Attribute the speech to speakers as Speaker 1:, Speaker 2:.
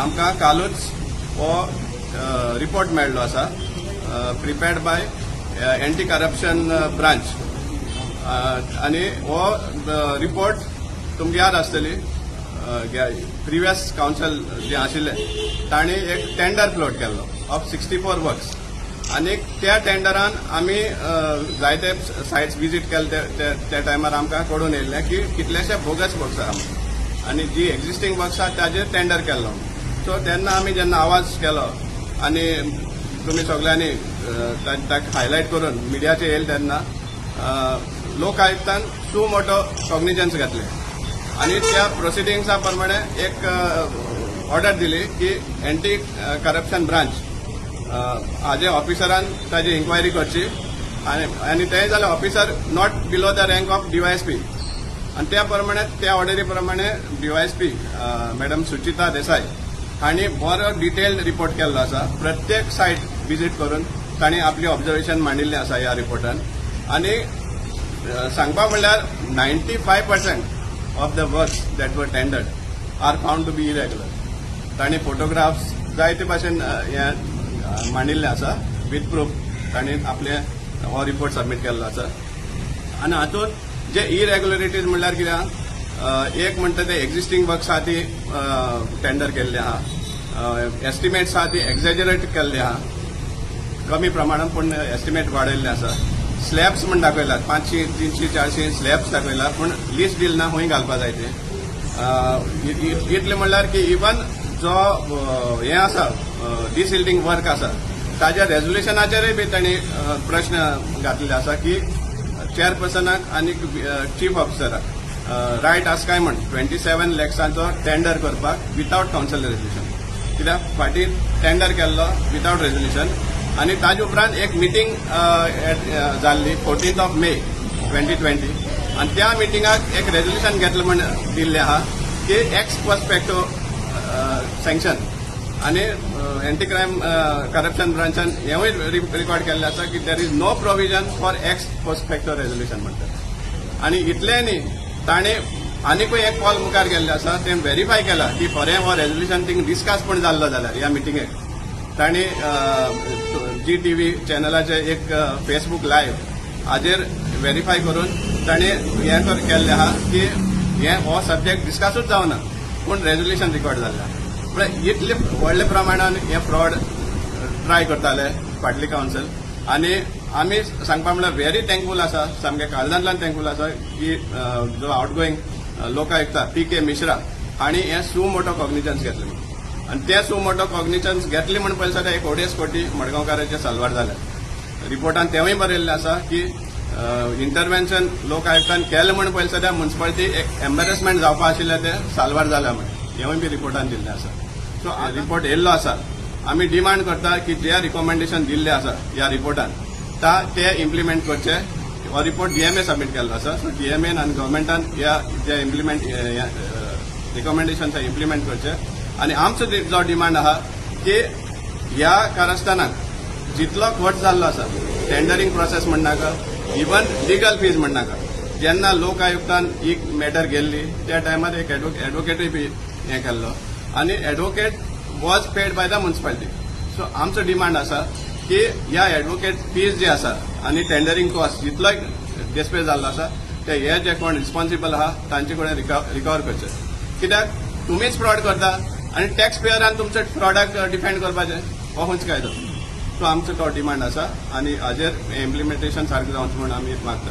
Speaker 1: आमकां कालूच हो रिपोर्ट मेळ्ळो आसा prepared bye anti corruption branch आनी हो रिपोर्ट तुमकां याद आसतली प्रिवियस काउन्सिल जे आशिल्ले तांणी एक टेंडर फ्लोट केल्लो ऑफ 64 वर्क्स आनी त्या टेंडरान आमी जायते सायट्स विजीट केले त्या टायमार आमकां कळून येयल्लें की कितलेशे बोगस वर्क्स आहा आनी जी एक्झिस्टींग वर्क्स आहा ताजेर टेंडर केल्लो सो तेन्ना आमी जेन्ना आवाज केलो आनी तुमी सगळ्यांनी ताका हायलायट करून मिडियाचेर येयले तेन्ना लोक आयुक्तान सू मोटो कॉग्निजन्स घेतले आनी त्या प्रोसिडिंग्सा प्रमाणे एक ऑर्डर दिली की एंटी करप्शन ब्रांच हाजे ऑफिसरान ताजी इन्क्वायरी करची आनी तें जालें officer not below the rank of DYSP आनी त्या प्रमाणे त्या ऑर्डरी प्रमाणे DYSP मॅडम सुचिता देसाई हांणी बरो डिटेल्ड रिपोर्ट केल्लो आसा प्रत्येक सायट विजीट करून तांणी आपली ऑब्जर्वेशन मांडिल्लें आसा ह्या रिपोर्टान आनी सांगपा म्हणल्यार 95% of the works that were tendered are found to be irregular तांणी फोटोग्राफ्स जायते भाशेन मांडिल्ले आसा विथ प्रूफ तांणी आपले हो रिपोर्ट सबमीट केल्लो आसा आनी हातूंत जे इरेग्युलरिटीज म्हणल्यार कितें एक म्हणटा ते एक्झिस्टींग वर्क्स आहा ती टेंडर केल्ली आहा एस्टिमेट्स आहा ती एक्झॅजरेट केल्ली आहा कमी प्रमाणात पूण एस्टिमेट वाडयल्ले आसा स्लॅब्स म्हण दाखयल्यात 500, 300, 400 स्लॅब्स दाखयला पूण लिस्ट दिल ना खंय घालपा जाय ते इतले म्हणल्यार की इवन जो हे आसा डिसिल्डिंग वर्क आसा ताज्या रेजोल्युशनाचेरय बी तांणी प्रश्न घातलेले आसा की चेअरपर्सनाक आनी चीफ ऑफिसराक रायट आसा काय म्हण 27 लॅक्सांचो टेंडर करपाक विथआउट काउन्सिल रेजोल्युशन कित्याक फाटीं टेंडर केल्लो विथआउट रेजोल्युशन आनी ताजे उपरांत एक मिटींग जाल्ली 14 मे 2020 आनी त्या मिटिंगाक एक रेजोल्युशन घेतलें म्हण दिल्लें आहा की एक्स पर्सपेक्टिव सँक्शन आनी एंटी क्रायम करप्शन ब्रांचान हेवूय रिकॉर्ड केल्लें आसा की there is no provision for ex perspective resolution म्हणटा आनी इतलें न्ही ताणें आनीकूय एक कॉल मुखार गेल्लें आसा तें व्हेरीफाय केलां की खरें हो रेजोल्युशन थिंग डिस्कस पण जाल्लो जाल्यार ह्या मिटिंगेक तांणी GTV चॅनलाचे एक फेसबुक लायव्ह हाजेर व्हेरीफाय करून ताणें हें केल्लें आहा की हो सब्जेक्ट डिस्कसूच जावना पूण रेजोल्युशन रिकॉर्ड जाल्लें म्हळ्यार इतले व्हडल्या प्रमाणान हे फ्रॉड ट्राय करताले फाटली काउन्सिल आनी आमी सांगपा म्हळ्यार व्हेरी थँकफूल आसा सामकें काळजांतल्यान थँकफूल आसा की जो आउटगोईंग लोकायुक्ता PK मिश्रा हांणी हें सू मोटो कॉग्निजन्स घेतलें आनी ते सू मोटो कॉग्निजन्स घेतले म्हण पयलीं सद्या 1 कोटी मडगांवकारांचे साल्वार जाले रिपोर्टान तेवूय बरयल्लें आसा की इंटरव्हेन्शन लोकायुक्तान केलें म्हण पयलीं सद्या म्युन्सिपालिटी एक एम्बेरेसमेंट जावपा आशिल्लें तें साल्वार जालां म्हण हेवूय बी रिपोर्टान दिल्लें आसा सो रिपोर्ट येयल्लो आसा आमी डिमांड करता की जे रिकमेंडेशन दिल्ले आसा ह्या रिपोर्टान ते इम्प्लिमेंट करचे हो रिपोर्ट DMA सबमीट केल्लो आसा सो DMA आनी गव्हर्मेंटान ह्या जे रिकमेंडेशन इम्प्लिमेंट करचे आनी आमचो जो डिमांड आहा की ह्या कारस्थानाक जितलो खर्च जाल्लो आसा टेंडरींग प्रोसेस म्हणनाका इवन लिगल फीज म्हणनाका जेन्ना लोकायुक्तान ही मॅटर गेल्ली त्या टायमार एक एडवोकेटूय बी हें केल्लो आनी advocate was paid by the municipality so आमचो डिमांड आसा की ह्या एडवोकेट फीज जी आसा आनी टेंडरींग कॉस्ट जितलोय डिस्पेस जाल्लो आसा ते हे जे कोण रिस्पॉन्सिबल आहा तांचे कडेन रिकवर करचे कित्याक तुमीच फ्रॉड करता आनी टॅक्स पेयरान तुमच्या फ्रॉडाक डिफेंड करपाचें हो खंयच कायदो सो आमचो तो डिमांड आसा आनी हाजेर इम्प्लिमेंटेशन सारकें जावचें म्हण आमी मागता